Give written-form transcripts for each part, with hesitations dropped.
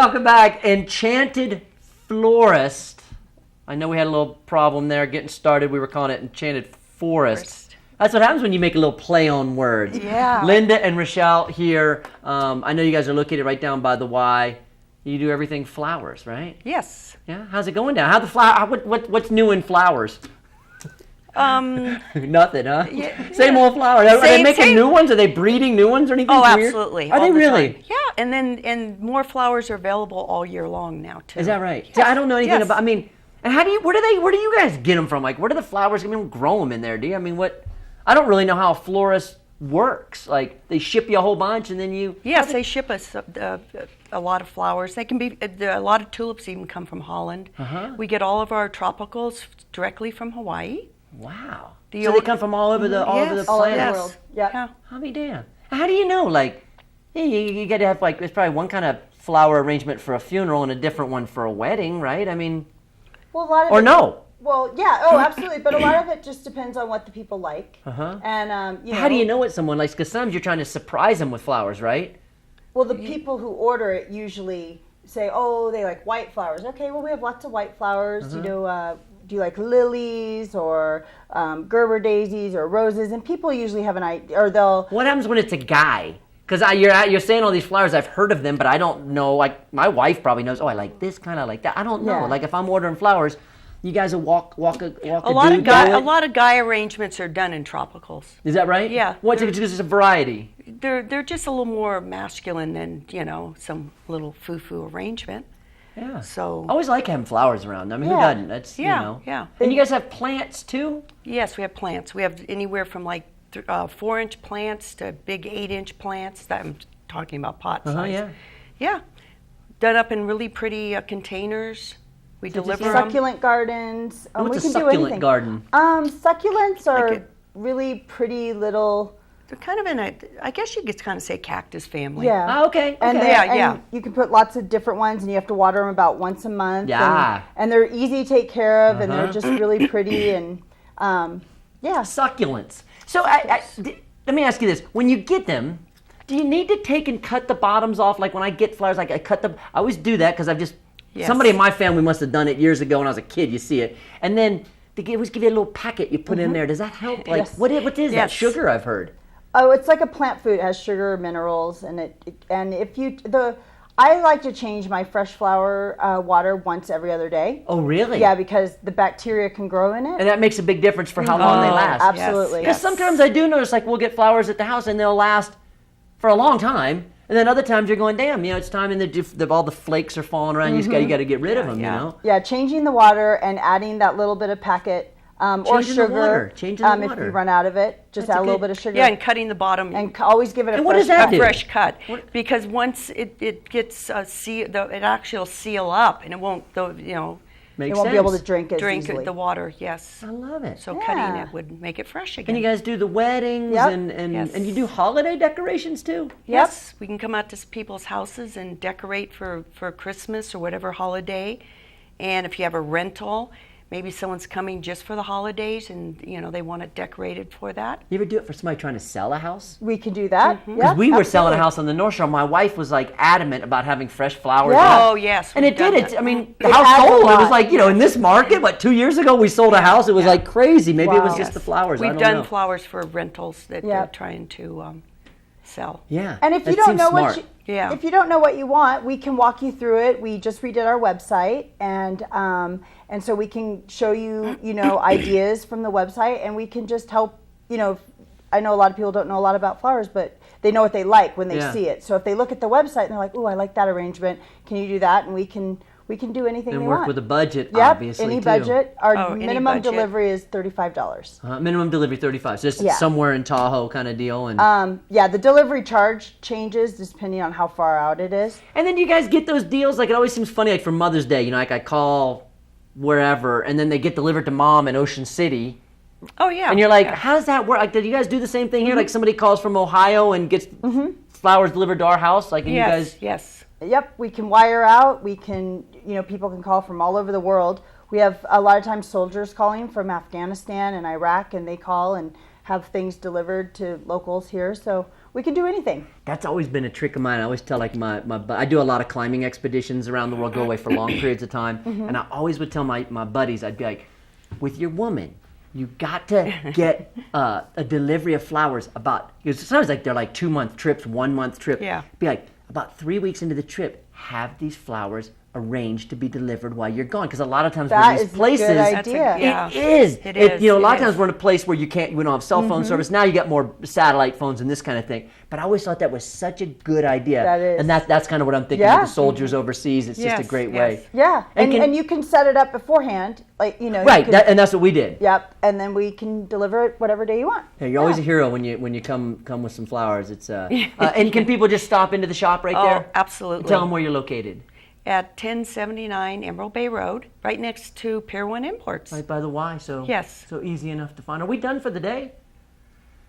welcome back. Enchanted Florist. I know we had a little problem there getting started. We were calling it Enchanted Forest. That's what happens when you make a little play on words. Yeah. Linda and Rochelle here. I know you guys are located right down by the Y. You do everything flowers, right? Yes. Yeah. How's it going down? How the flower? What's new in flowers? Nothing, huh? Yeah, same old flowers. Are they making new ones? Are they breeding new ones or anything weird? Absolutely. Are they really? Time. Yeah, and more flowers are available all year long now too. Is that right? Yes. See, I don't know anything Yes. about. I mean, and where do you guys get them from? Like, where do the flowers? I mean, grow them in there? Do you? I mean, what? I don't really know how a florist works. Like, they ship you a whole bunch and then you. Yes, they ship us a lot of flowers. They can be a lot of tulips even come from Holland. We get all of our tropicals directly from Hawaii. Wow. So they come from all over the planet. All over the world. Yeah. I'll be damned. How do you know? Like, you got to have like there's probably one kind of flower arrangement for a funeral and a different one for a wedding, right? I mean, well, a lot of or it, no. Well, yeah. Oh, absolutely. But a lot of it just depends on what the people like. And you know, how do you know what someone likes? Because sometimes you're trying to surprise them with flowers, right? Well, the people who order it usually say, "Oh, they like white flowers." Okay, well, we have lots of white flowers. You know, do you like lilies or Gerber daisies or roses? And people usually have an idea, or they'll. What happens when it's a guy? Because you're saying all these flowers, I've heard of them, but I don't know. Like, my wife probably knows. Oh, I like this kind of like that. I don't know. Yeah. Like, if I'm ordering flowers, you guys will walk a lot of guy arrangements are done in tropicals. Is that right? Yeah. What's it? Just a variety. They're just a little more masculine than some little foo-foo arrangement. Yeah. So I always like having flowers around. I mean, who doesn't? That's yeah. And you guys have plants too? Yes, we have plants. We have anywhere from like 4-inch plants to big 8-inch plants. That I'm talking about pot size. Yeah. Yeah. Done up in really pretty containers. We deliver them. Succulent gardens. What's we a can do succulent anything. garden? Succulents are Like really pretty little. They're kind of I guess you could kind of say cactus family. Yeah. Oh, okay. And okay. and you can put lots of different ones, and you have to water them about once a month. Yeah. And they're easy to take care of, and they're just really pretty, and yeah. Succulents. So let me ask you this: when you get them, do you need to take and cut the bottoms off? Like when I get flowers, like I cut them. I always do that because I've just somebody in my family must have done it years ago when I was a kid. You see it, and then they always give you a little packet you put in there. Does that help? Like what is that? Sugar? I've heard. Oh, it's like a plant food. It has sugar, minerals, and I like to change my fresh flower water once every other day. Oh, really? Yeah, because the bacteria can grow in it. And that makes a big difference for how long they last. Absolutely. Because sometimes I do notice, like, we'll get flowers at the house and they'll last for a long time. And then other times you're going, damn, it's time, and all the flakes are falling around. You got to get rid of them, you know? Yeah, changing the water and adding that little bit of packet or sugar. Changing the water. If you run out of it, just add a little bit of sugar. Yeah, and cutting the bottom. And always give it a what does that do? fresh cut. Because once it gets it actually will seal up, and it won't, Makes it won't sense. be able to drink as easily. The water. Yes. I love it. So cutting it would make it fresh again. And you guys do the weddings and you do holiday decorations too? Yes. We can come out to people's houses and decorate for Christmas or whatever holiday. And if you have a rental, maybe someone's coming just for the holidays and they want it decorated for that. You ever do it for somebody trying to sell a house? We can do that. Because we were selling a house on the North Shore. My wife was like adamant about having fresh flowers. Oh, yes. And it did. I mean, the house sold. It was like, in this market, 2 years ago we sold a house. It was like crazy. Maybe it was just the flowers. We've done flowers for rentals that they're trying to sell. Yeah. And if you don't know if you don't know what you want, we can walk you through it. We just redid our website, and so we can show you, ideas from the website, and we can just help. I know a lot of people don't know a lot about flowers, but they know what they like when they see it. So if they look at the website and they're like, "Ooh, I like that arrangement. Can you do that?" And we can do anything they want. And work with a budget, obviously, any too. budget. Our minimum delivery is $35. Minimum delivery $35. So it's somewhere in Tahoe kind of deal. And the delivery charge changes depending on how far out it is. And then you guys get those deals. Like, it always seems funny, like for Mother's Day. Like I call wherever, and then they get delivered to Mom in Ocean City. Oh yeah. And you're like, how does that work? Like, did you guys do the same thing here? Like somebody calls from Ohio and gets flowers delivered to our house? Like, and you guys. Yes. Yep, we can wire out. We can, people can call from all over the world. We have a lot of times soldiers calling from Afghanistan and Iraq, and they call and have things delivered to locals here. So we can do anything. That's always been a trick of mine. I always tell like I do a lot of climbing expeditions around the world, go away for long periods of time, and I always would tell my buddies, I'd be like, with your woman, you got to get a delivery of flowers because sometimes like they're like 2-month trips, 1-month trip. Yeah. Be like about 3 weeks into the trip, have these flowers arranged to be delivered while you're gone, because a lot of times we're in these places. That is a good idea. Yeah. It is. You know, a lot of It times is. we're in a place where we don't have cell phone service. Now you got more satellite phones and this kind of thing. But I always thought that was such a good idea. That is. And that's kind of what I'm thinking Yeah. with the soldiers overseas. It's just a Yes, great yes. way. Yeah, And and you can set it up beforehand, like you know. you Right, can- and that's what we did. Yep, and then we can deliver it whatever day you want. Yeah, you're always a hero when you come with some flowers. It's and can people just stop into the shop right Oh, there? absolutely. Tell them where you're located. At 1079 Emerald Bay Road, right next to Pier 1 Imports. Right by the Y. So Yes. So easy enough to find. Are we done for the day?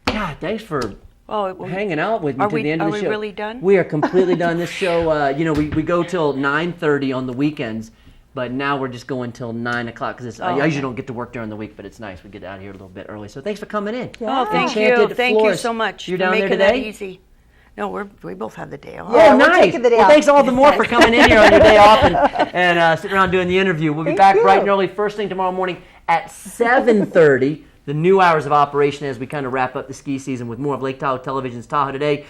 God, thanks for Oh, hanging out with me Are to we- the end of are the we show. really done? We are completely done. This show, we go till 9:30 on the weekends, but now we're just going till 9 o'clock because I usually don't get to work during the week, but it's nice. We get out of here a little bit early. So thanks for coming in. Yeah. Oh, thank you. Enchanted Thank you florist. so much You're for down there making today? that easy. No, we both have the day off. Yeah, Oh, we're nice. taking the day Well, off. thanks all the more for coming in here on your day off and sitting around doing the interview. We'll be Thank back you. bright and early first thing tomorrow morning at 7:30. The new hours of operation as we kind of wrap up the ski season with more of Lake Tahoe Television's Tahoe Today.